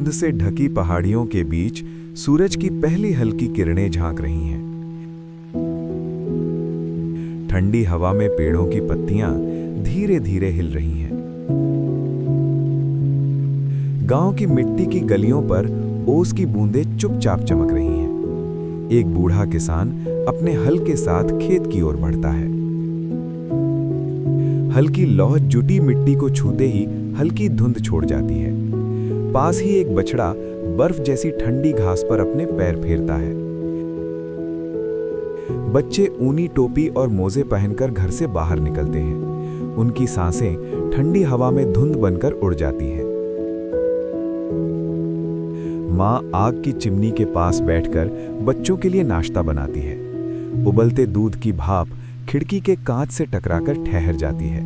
धुंध से ढकी पहाड़ियों के बीच सूरज की पहली हल्की किरणें झांक रही हैं। ठंडी हवा में पेड़ों की पत्तियां धीरे धीरे हिल रही हैं। गांव की मिट्टी की गलियों पर ओस की बूंदें चुपचाप चमक रही हैं। एक बूढ़ा किसान अपने हल के साथ खेत की ओर बढ़ता है। हल्की लौह जुटी मिट्टी को छूते ही हल्की धुंध छोड़ जाती है। पास ही एक बछड़ा बर्फ जैसी ठंडी घास पर अपने पैर फेरता है। बच्चे ऊनी टोपी और मोजे पहनकर घर से बाहर निकलते हैं। उनकी सांसें ठंडी हवा में धुंध बनकर उड़ जाती हैं। माँ आग की चिमनी के पास बैठकर बच्चों के लिए नाश्ता बनाती है। उबलते दूध की भाप खिड़की के कांच से टकराकर ठहर जाती है।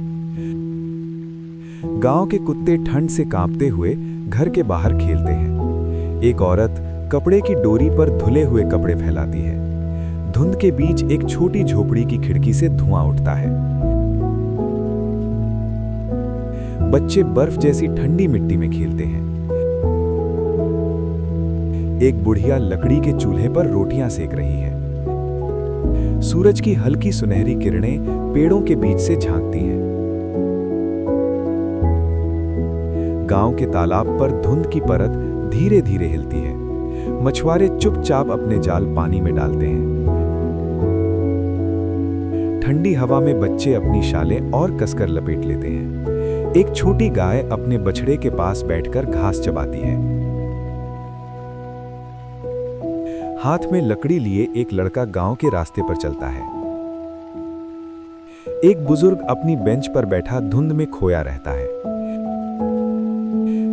गांव के कुत्ते ठंड से कांपते हुए घर के बाहर खेलते हैं। एक औरत कपड़े की डोरी पर धुले हुए कपड़े फैलाती है। धुंध के बीच एक छोटी झोपड़ी की खिड़की से धुआं उठता है। बच्चे बर्फ जैसी ठंडी मिट्टी में खेलते हैं। एक बुढ़िया लकड़ी के चूल्हे पर रोटियां सेक रही है। सूरज की हल्की सुनहरी किरणें पेड़ों के बीच से झांकती हैं। गांव के तालाब पर धुंध की परत धीरे धीरे हिलती है। मछुआरे चुपचाप अपने जाल पानी में डालते हैं। ठंडी हवा में बच्चे अपनी शालें और कसकर लपेट लेते हैं। एक छोटी गाय अपने बछड़े के पास बैठकर घास चबाती है। हाथ में लकड़ी लिए एक लड़का गांव के रास्ते पर चलता है। एक बुजुर्ग अपनी बेंच पर बैठा धुंध में खोया रहता है।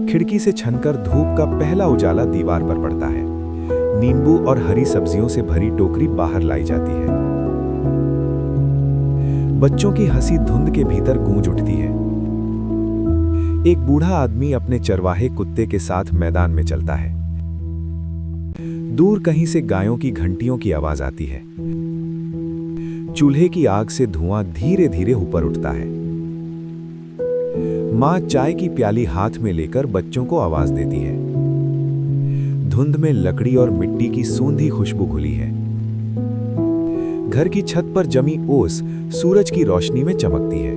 खिड़की से छनकर धूप का पहला उजाला दीवार पर पड़ता है। नींबू और हरी सब्जियों से भरी टोकरी बाहर लाई जाती है। बच्चों की हंसी धुंध के भीतर गूंज उठती है। एक बूढ़ा आदमी अपने चरवाहे कुत्ते के साथ मैदान में चलता है। दूर कहीं से गायों की घंटियों की आवाज आती है। चूल्हे की आग से धुआं धीरे धीरे ऊपर उठता है। माँ चाय की प्याली हाथ में लेकर बच्चों को आवाज देती है। धुंध में लकड़ी और मिट्टी की सूंधी खुशबू घुली है। घर की छत पर जमी ओस सूरज की रोशनी में चमकती है।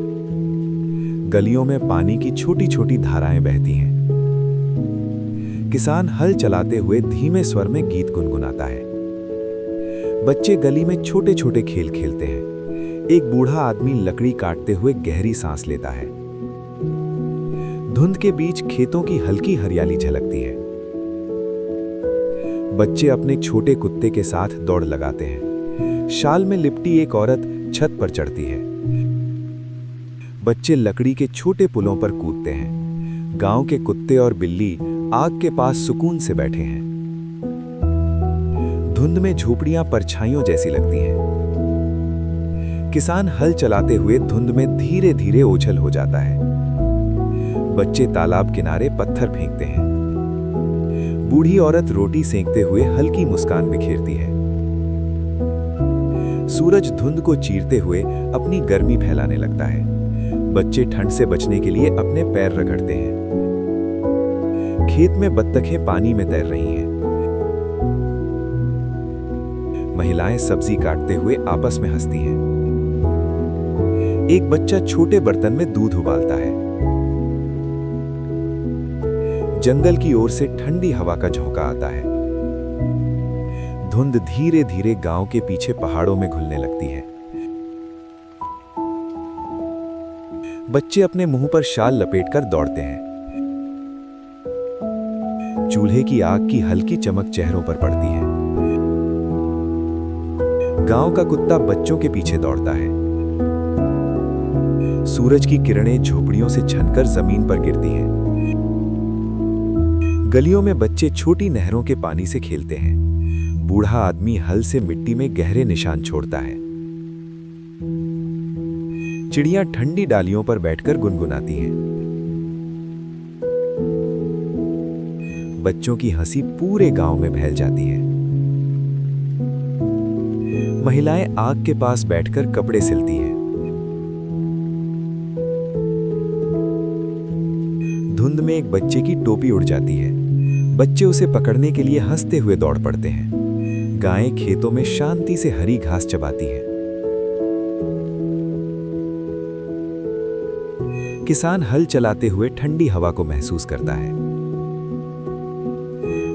गलियों में पानी की छोटी छोटी धाराएं बहती हैं। किसान हल चलाते हुए धीमे स्वर में गीत गुनगुनाता है। बच्चे गली में छोटे छोटे खेल खेलते हैं। एक बूढ़ा आदमी लकड़ी काटते हुए गहरी सांस लेता है। धुंध के बीच खेतों की हल्की हरियाली झलकती है। बच्चे अपने छोटे कुत्ते के साथ दौड़ लगाते हैं। शाल में लिपटी एक औरत छत पर चढ़ती है। बच्चे लकड़ी के छोटे पुलों पर कूदते हैं। गांव के कुत्ते और बिल्ली आग के पास सुकून से बैठे हैं। धुंध में झोपड़ियां परछाइयों जैसी लगती हैं। किसान हल चलाते हुए धुंध में धीरे धीरे ओझल हो जाता है। बच्चे तालाब किनारे पत्थर फेंकते हैं। बूढ़ी औरत रोटी सेंकते हुए हल्की मुस्कान बिखेरती है। सूरज धुंध को चीरते हुए अपनी गर्मी फैलाने लगता है। बच्चे ठंड से बचने के लिए अपने पैर रगड़ते हैं। खेत में बत्तखें पानी में तैर रही हैं। महिलाएं सब्जी काटते हुए आपस में हंसती हैं। एक बच्चा छोटे बर्तन में दूध उबालता है। जंगल की ओर से ठंडी हवा का झोंका आता है। धुंध धीरे धीरे गांव के पीछे पहाड़ों में घुलने लगती है। बच्चे अपने मुंह पर शाल लपेटकर दौड़ते हैं। चूल्हे की आग की हल्की चमक चेहरों पर पड़ती है। गांव का कुत्ता बच्चों के पीछे दौड़ता है। सूरज की किरणें झोपड़ियों से छनकर जमीन पर गिरती हैं। गलियों में बच्चे छोटी नहरों के पानी से खेलते हैं। बूढ़ा आदमी हल से मिट्टी में गहरे निशान छोड़ता है। चिड़ियां ठंडी डालियों पर बैठकर गुनगुनाती हैं। बच्चों की हंसी पूरे गांव में फैल जाती है। महिलाएं आग के पास बैठकर कपड़े सिलती हैं। धुंध में एक बच्चे की टोपी उड़ जाती है। बच्चे उसे पकड़ने के लिए हंसते हुए दौड़ पड़ते हैं। गायें खेतों में शांति से हरी घास चबाती हैं। किसान हल चलाते हुए ठंडी हवा को महसूस करता है।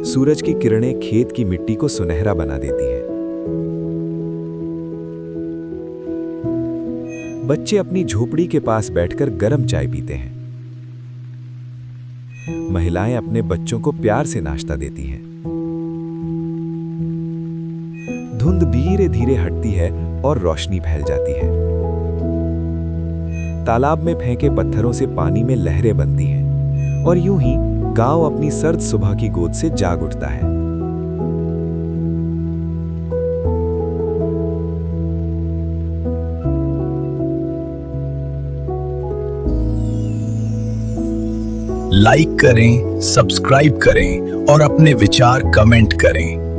सूरज की किरणें खेत की मिट्टी को सुनहरा बना देती हैं। बच्चे अपनी झोपड़ी के पास बैठकर गर्म चाय पीते हैं। महिलाएं अपने बच्चों को प्यार से नाश्ता देती हैं। धुंध धीरे धीरे हटती है और रोशनी फैल जाती है। तालाब में फेंके पत्थरों से पानी में लहरें बनती हैं और यूं ही गांव अपनी सर्द सुबह की गोद से जाग उठता है। लाइक करें, सब्सक्राइब करें और अपने विचार कमेंट करें।